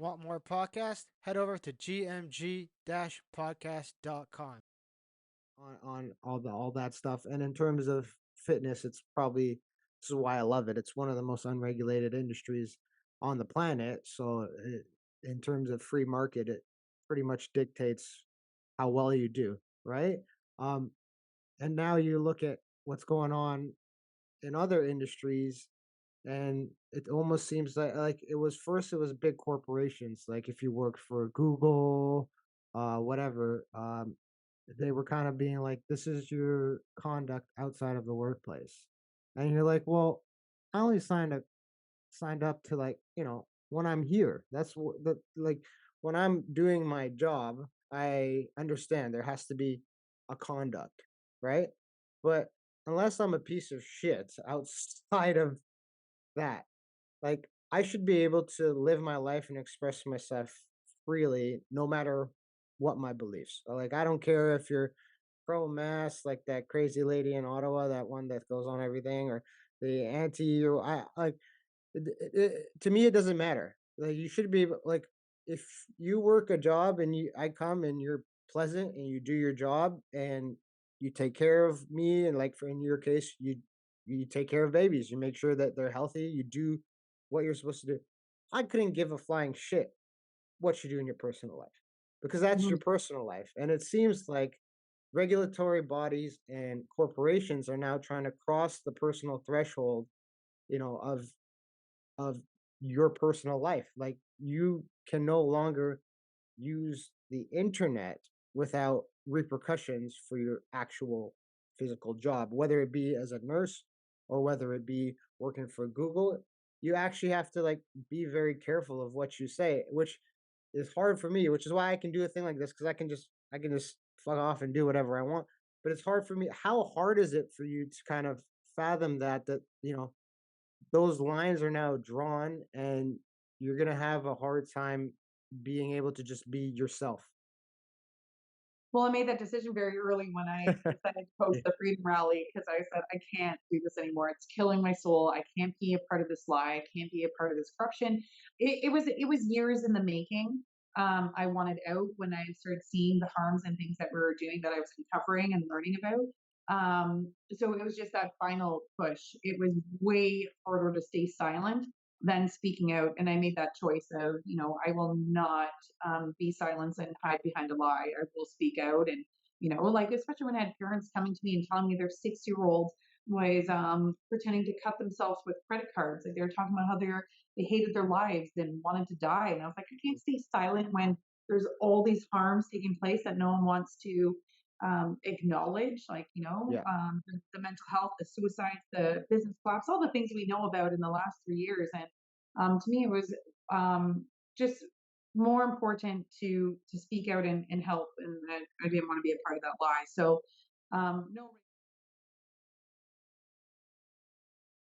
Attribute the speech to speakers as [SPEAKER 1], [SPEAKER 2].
[SPEAKER 1] Want more podcasts? Head over to gmg-podcast.com.
[SPEAKER 2] On all that stuff. And in terms of fitness, it's probably this is why I love it. It's one of the most unregulated industries on the planet. So in terms of free market, it pretty much dictates how well you do, right? Um, and now you look at what's going on in other industries, and it almost seems like it was big corporations. Like if you worked for Google, whatever, they were kind of being like, "This is your conduct outside of the workplace," and you're like, "Well, I only signed up to when I'm here. That's what the like when I'm doing my job. I understand there has to be a conduct, right? But unless I'm a piece of shit outside of that, like, I should be able to live my life and express myself freely no matter what my beliefs are. Like, I don't care if you're pro-mask, like that crazy lady in Ottawa, that one that goes on everything, or the anti or I like to me, it doesn't matter. Like, you should be able like, if you work a job and I come and you're pleasant and you do your job and you take care of me, and like for in your case, you take care of babies, you make sure that they're healthy, you do what you're supposed to do. I couldn't give a flying shit what you do in your personal life because that's
[SPEAKER 3] Mhm.
[SPEAKER 2] your personal life. And it seems like regulatory bodies and corporations are now trying to cross the personal threshold, you know, of your personal life. Like you can no longer use the internet without repercussions for your actual physical job, whether it be as a nurse or whether it be working for Google. You actually have to like be very careful of what you say, which is hard for me, which is why I can do a thing like this because I can just fuck off and do whatever I want. But it's hard for me. How hard is it for you to kind of fathom that those lines are now drawn and you're gonna have a hard time being able to just be yourself.
[SPEAKER 3] Well, I made that decision very early when I decided to post
[SPEAKER 2] Yeah.
[SPEAKER 3] the freedom rally because I said, I can't do this anymore. It's killing my soul. I can't be a part of this lie. I can't be a part of this corruption. It was years in the making. I wanted out when I started seeing the harms and things that we were doing that I was uncovering and learning about. So it was just that final push. It was way harder to stay silent than speaking out. And I made that choice of, I will not be silenced and hide behind a lie. I will speak out. And, like, especially when I had parents coming to me and telling me their 6 year old was pretending to cut themselves with credit cards. Like they were talking about how they hated their lives and wanted to die. And I was like, I can't stay silent when there's all these harms taking place that no one wants to acknowledge, like,
[SPEAKER 2] Yeah.
[SPEAKER 3] the mental health, the suicides, the business collapse, all the things we know about in the last 3 years. And to me, it was just more important to speak out and help. And I didn't want to be a part of that lie. So, no